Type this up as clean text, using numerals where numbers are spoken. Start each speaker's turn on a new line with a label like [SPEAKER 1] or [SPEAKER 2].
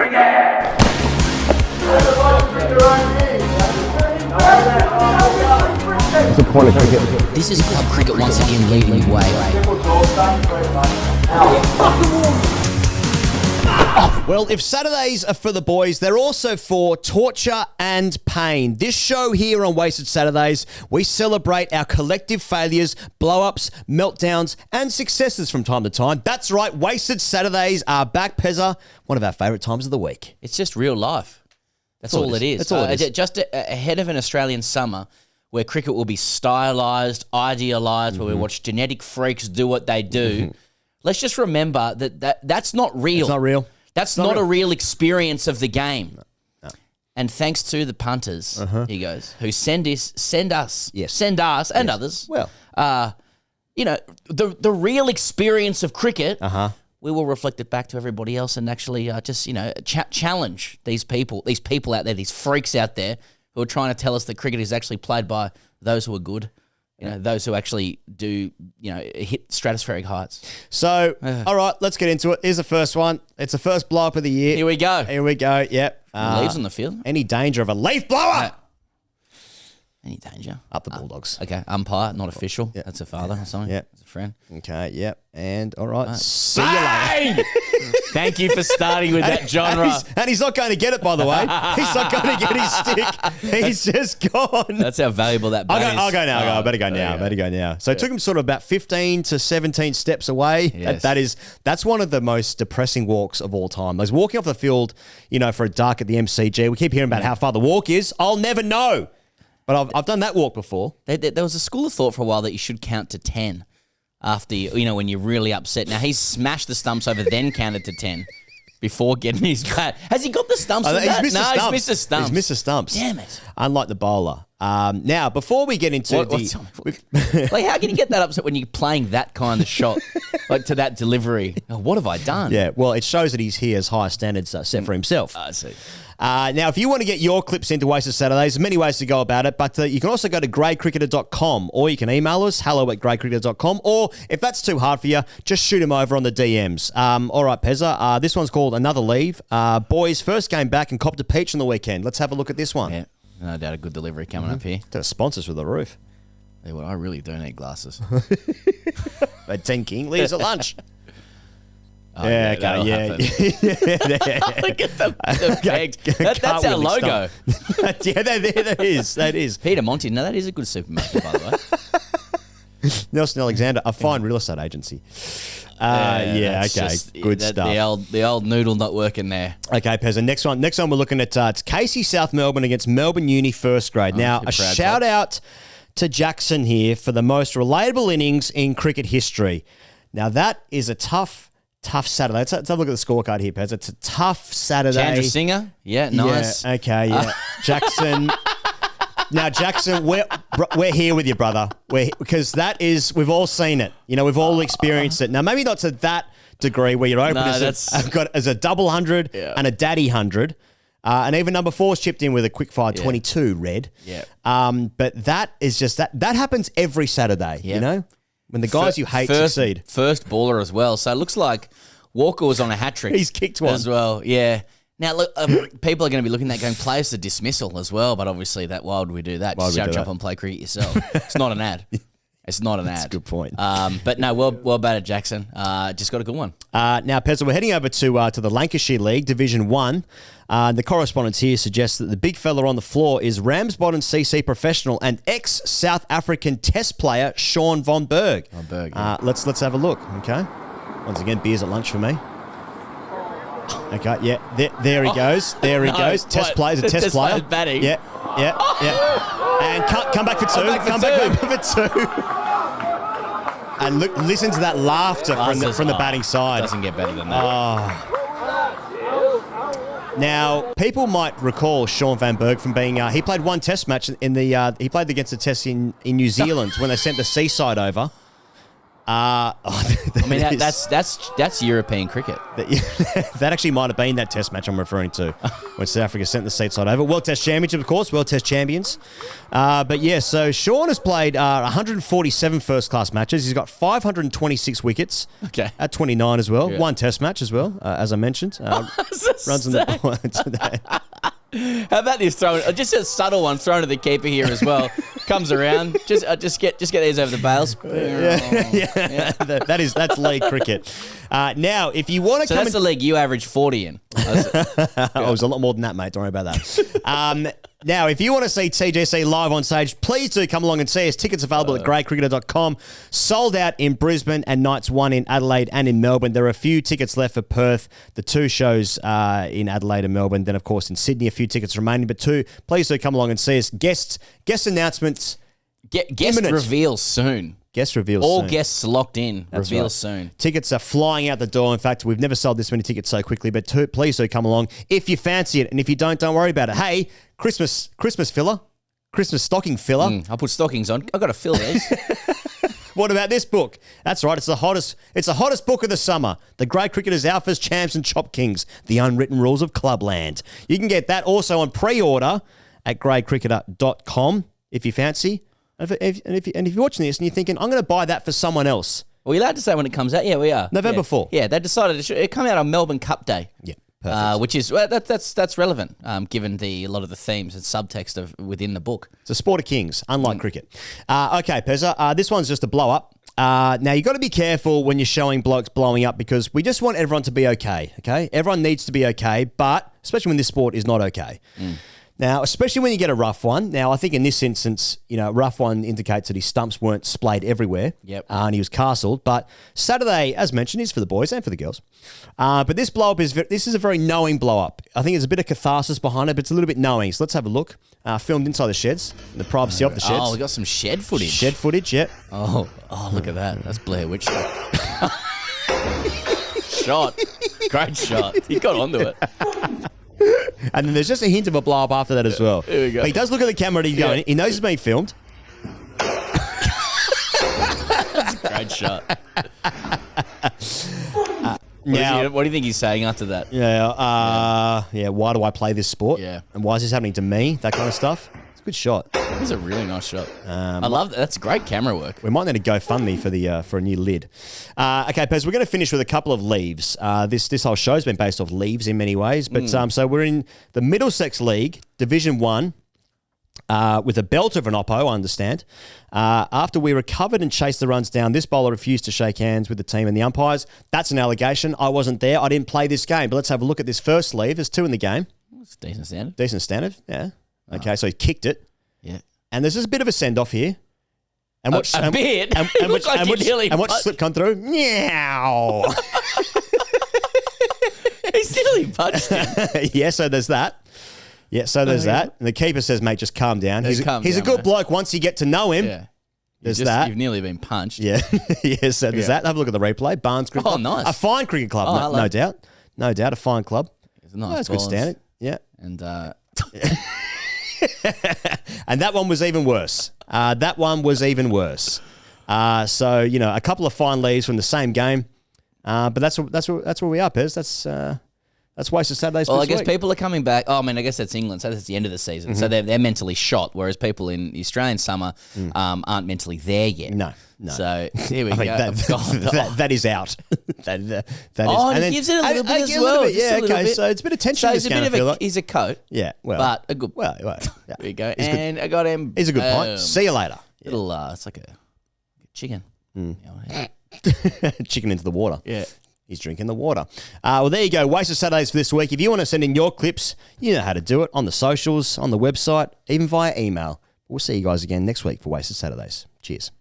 [SPEAKER 1] What's the point of cricket?
[SPEAKER 2] This is club cricket once again leading the way.
[SPEAKER 3] Well, if Saturdays are for the boys, they're also for torture and pain. This show here on Wasted Saturdays, we celebrate our collective failures, blow-ups, meltdowns, and successes from time to time. That's right, Wasted Saturdays are back, Pezza, one of our favourite times of the week.
[SPEAKER 2] It's just real life. That's all it is.
[SPEAKER 3] That's all it is.
[SPEAKER 2] Just ahead of an Australian summer where cricket will be stylised, idealised, where we watch genetic freaks do what they do. Let's just remember that's not real.
[SPEAKER 3] It's not real.
[SPEAKER 2] That's not a real experience of the game. No. And thanks to the punters, he goes, who send us, and others.
[SPEAKER 3] Well,
[SPEAKER 2] the real experience of cricket. We will reflect it back to everybody else and actually challenge these people out there, these freaks out there who are trying to tell us that cricket is actually played by those who are good. Those who actually do, hit stratospheric heights.
[SPEAKER 3] So, all right, let's get into it. Here's the first one. It's the first blow-up of the year.
[SPEAKER 2] Here we go.
[SPEAKER 3] Yep.
[SPEAKER 2] Leaves on the field.
[SPEAKER 3] Any danger of a leaf blower?
[SPEAKER 2] Any danger?
[SPEAKER 3] Up the Bulldogs.
[SPEAKER 2] Okay, umpire, not official. Yep. That's a father or something.
[SPEAKER 3] Yep.
[SPEAKER 2] That's a friend.
[SPEAKER 3] Okay, yep. And, all right, see you later.
[SPEAKER 2] Thank you for starting with that genre.
[SPEAKER 3] And he's not going to get it, by the way. He's not going to get his stick. He's just gone.
[SPEAKER 2] That's how valuable that bat is.
[SPEAKER 3] I'll go now. I better go now. So it took him sort of about 15 to 17 steps away.
[SPEAKER 2] Yes.
[SPEAKER 3] That's one of the most depressing walks of all time. Like walking off the field, for a duck at the MCG. We keep hearing about how far the walk is. I'll never know. But I've done that walk before.
[SPEAKER 2] There was a school of thought for a while that you should count to 10 after, when you're really upset. Now, he's smashed the stumps over, then counted to 10 before getting his bat. Has he got the stumps?
[SPEAKER 3] He's missed the stumps.
[SPEAKER 2] He's missed the stumps. Damn it.
[SPEAKER 3] Unlike the bowler. Now, before we get into
[SPEAKER 2] like, how can you get that upset when you're playing that kind of shot, like to that delivery? Oh, what have I done?
[SPEAKER 3] Yeah, well, it shows that he has higher standards set for himself.
[SPEAKER 2] I see.
[SPEAKER 3] Now, if you want to get your clips into Wasted Saturdays, there's many ways to go about it, but you can also go to gradecricketer.com, or you can email us, hello@gradecricketer.com, or if that's too hard for you, just shoot him over on the DMs. All right, Pezza, this one's called Another Leave. Boys, first game back and copped a peach on the weekend. Let's have a look at this one.
[SPEAKER 2] Yeah, no doubt a good delivery coming up here.
[SPEAKER 3] The sponsors for the roof.
[SPEAKER 2] Yeah, well, I really do need glasses.
[SPEAKER 3] But 10 King leaves at lunch.
[SPEAKER 2] Oh, yeah, okay, yeah. Look at the pegs. That's our logo.
[SPEAKER 3] Yeah, that is.
[SPEAKER 2] Peter Monty. No, that is a good supermarket, by the way.
[SPEAKER 3] Nelson Alexander, a fine real estate agency. Okay, good stuff.
[SPEAKER 2] The old noodle not working there.
[SPEAKER 3] Okay, Pezza. Next one we're looking at it's Casey South Melbourne against Melbourne Uni first grade. Now, a shout out to Jackson here for the most relatable innings in cricket history. Now, that is a tough Saturday. Let's have a look at the scorecard here, Pez. It's a tough Saturday.
[SPEAKER 2] Chandra Singer. Yeah, nice.
[SPEAKER 3] Yeah, okay, yeah. Jackson. Now, Jackson, we're here with you, brother. Because we've all seen it. We've all experienced it. Now, maybe not to that degree where you're open as a double 100 and a daddy 100. And even number 4's chipped in with a quick fire 22 red.
[SPEAKER 2] Yeah.
[SPEAKER 3] But that is just that happens every Saturday, when the guys you hate succeed.
[SPEAKER 2] First baller as well. So it looks like Walker was on a hat-trick.
[SPEAKER 3] He's kicked one.
[SPEAKER 2] As well, yeah. Now, look, people are going to be looking at that going, players to dismissal as well, but obviously why would we do that? Just jump and play cricket yourself. It's not an ad. It's not an ad.
[SPEAKER 3] That's a good point.
[SPEAKER 2] But no, well batted, Jackson. Just got a good one.
[SPEAKER 3] Now, Pezza, we're heading over to the Lancashire League, Division 1. The correspondence here suggests that the big fella on the floor is Ramsbottom CC professional and ex-South African Test player Sean von Berg.
[SPEAKER 2] Von Berg,
[SPEAKER 3] let's have a look, okay? Once again, beers at lunch for me. Okay, yeah, there he goes. There he goes. Test player, test player.
[SPEAKER 2] Batting.
[SPEAKER 3] Yeah. And come back for two. Come back for two. And listen to that laughter from the batting side.
[SPEAKER 2] Doesn't get better than that.
[SPEAKER 3] Now, people might recall Sean van Berg from being... he played one test match in the... he played against the Test in New Zealand when they sent the Seaside over.
[SPEAKER 2] I mean, that's European cricket.
[SPEAKER 3] That actually might have been that test match I'm referring to when South Africa sent the stateside over. World Test Championship, of course, World Test Champions. But yeah, so Sean has played 147 first-class matches. He's got 526 wickets at 29 as well. Yeah. One test match as well, as I mentioned. Runs in the
[SPEAKER 2] How about this throw? Just a subtle one thrown to the keeper here as well. Comes around. Just get these over the bails.
[SPEAKER 3] Yeah. That's league cricket. Now, if you want to
[SPEAKER 2] that's the league you average 40 in.
[SPEAKER 3] It was a lot more than that, mate. Don't worry about that. Now, if you want to see TGC live on stage, please do come along and see us. Tickets available at greycricketer.com. Sold out in Brisbane and nights 1 in Adelaide and in Melbourne. There are a few tickets left for Perth, the 2 shows in Adelaide and Melbourne. Then, of course, in Sydney, a few tickets remaining. But please do come along and see us. Guest announcements.
[SPEAKER 2] Guest reveal soon.
[SPEAKER 3] Guest reveals
[SPEAKER 2] All
[SPEAKER 3] soon.
[SPEAKER 2] guests locked in.
[SPEAKER 3] That's
[SPEAKER 2] reveal
[SPEAKER 3] right.
[SPEAKER 2] soon.
[SPEAKER 3] Tickets are flying out the door. In fact, we've never sold this many tickets so quickly, but please do come along if you fancy it. And if you don't worry about it. Hey, Christmas filler, Christmas stocking filler.
[SPEAKER 2] I'll put stockings on. I've got to fill these.
[SPEAKER 3] What about this book? That's right. It's the hottest book of the summer. The Grey Cricketers, Alphas, Champs and Chop Kings. The Unwritten Rules of Clubland. You can get that also on pre-order at greycricketer.com if you fancy. And if you're watching this and you're thinking, I'm going to buy that for someone else.
[SPEAKER 2] Well, you're allowed to say when it comes out. Yeah, we are.
[SPEAKER 3] November 4.
[SPEAKER 2] Yeah, they decided it come out on Melbourne Cup Day.
[SPEAKER 3] Yeah, perfect.
[SPEAKER 2] Which is that's relevant given a lot of the themes and subtext of within the book.
[SPEAKER 3] It's a sport of kings, unlike cricket. Okay, Pezza, this one's just a blow up. Now, you've got to be careful when you're showing blokes blowing up because we just want everyone to be okay, Everyone needs to be okay, but especially when this sport is not okay. Now, especially when you get a rough one. Now, I think in this instance, a rough one indicates that his stumps weren't splayed everywhere.
[SPEAKER 2] Yep.
[SPEAKER 3] And he was castled. But Saturday, as mentioned, is for the boys and for the girls. But this blow up this is a very knowing blow up. I think there's a bit of catharsis behind it, but it's a little bit knowing. So let's have a look. Filmed inside the sheds, in the privacy of the sheds.
[SPEAKER 2] Oh, we got some shed footage.
[SPEAKER 3] Shed footage, yeah.
[SPEAKER 2] Oh, look at that. That's Blair Witch. Shot. Great shot. He got onto it.
[SPEAKER 3] And then there's just a hint of a blow up after that as well.
[SPEAKER 2] Here we go.
[SPEAKER 3] But he does look at the camera and he's going, he knows he's being filmed.
[SPEAKER 2] That's a great shot. What do you think he's saying after that?
[SPEAKER 3] Yeah, why do I play this sport?
[SPEAKER 2] Yeah.
[SPEAKER 3] And why is this happening to me? That kind of stuff. It's a good shot.
[SPEAKER 2] It was a really nice shot. I love that. That's great camera work.
[SPEAKER 3] We might need to GoFundMe for a new lid. Okay, Pez, we're going to finish with a couple of leaves. This whole show's been based off leaves in many ways. But so we're in the Middlesex League, Division 1, with a belter of an oppo, I understand. After we recovered and chased the runs down, this bowler refused to shake hands with the team and the umpires. That's an allegation. I wasn't there. I didn't play this game. But let's have a look at this first leave. There's 2 in the game.
[SPEAKER 2] It's decent standard.
[SPEAKER 3] Decent standard, yeah. Okay, so he kicked it.
[SPEAKER 2] Yeah.
[SPEAKER 3] And there's just a bit of a send-off here. And
[SPEAKER 2] a bit? It looked like he nearly
[SPEAKER 3] watch slip come through. Meow.
[SPEAKER 2] He's nearly punched him.
[SPEAKER 3] Yeah, so there's that. Yeah, so there's that. And the keeper says, mate, just calm down. He's a good bloke once you get to know him.
[SPEAKER 2] Yeah.
[SPEAKER 3] There's that.
[SPEAKER 2] You've nearly been punched.
[SPEAKER 3] Yeah. Yeah, so there's that. Have a look at the replay. Barnes Cricket Club.
[SPEAKER 2] Nice.
[SPEAKER 3] A fine cricket club, no doubt. No doubt, a fine club.
[SPEAKER 2] It's a nice
[SPEAKER 3] That's good standard. Yeah.
[SPEAKER 2] And
[SPEAKER 3] and that one was even worse. So, a couple of fine leaves from the same game. But that's where we are, Pez. That's wasted Saturdays.
[SPEAKER 2] Well, I guess people are coming back. Oh, I mean, I guess that's England. So that's the end of the season. So they're mentally shot, whereas people in the Australian summer aren't mentally there yet.
[SPEAKER 3] No.
[SPEAKER 2] So here we go.
[SPEAKER 3] That is out. that is.
[SPEAKER 2] And it gives it a little bit as well.
[SPEAKER 3] Yeah, okay. So it's a bit of tension.
[SPEAKER 2] So he's a bit of a, he's a coat.
[SPEAKER 3] Yeah, well,
[SPEAKER 2] but a good.
[SPEAKER 3] Well, yeah.
[SPEAKER 2] There we go. And I got him.
[SPEAKER 3] He's a good point. See you later.
[SPEAKER 2] Little, it's like a chicken.
[SPEAKER 3] Chicken into the water.
[SPEAKER 2] Yeah.
[SPEAKER 3] He's drinking the water. Well, there you go. Wasted Saturdays for this week. If you want to send in your clips, you know how to do it on the socials, on the website, even via email. We'll see you guys again next week for Wasted Saturdays. Cheers.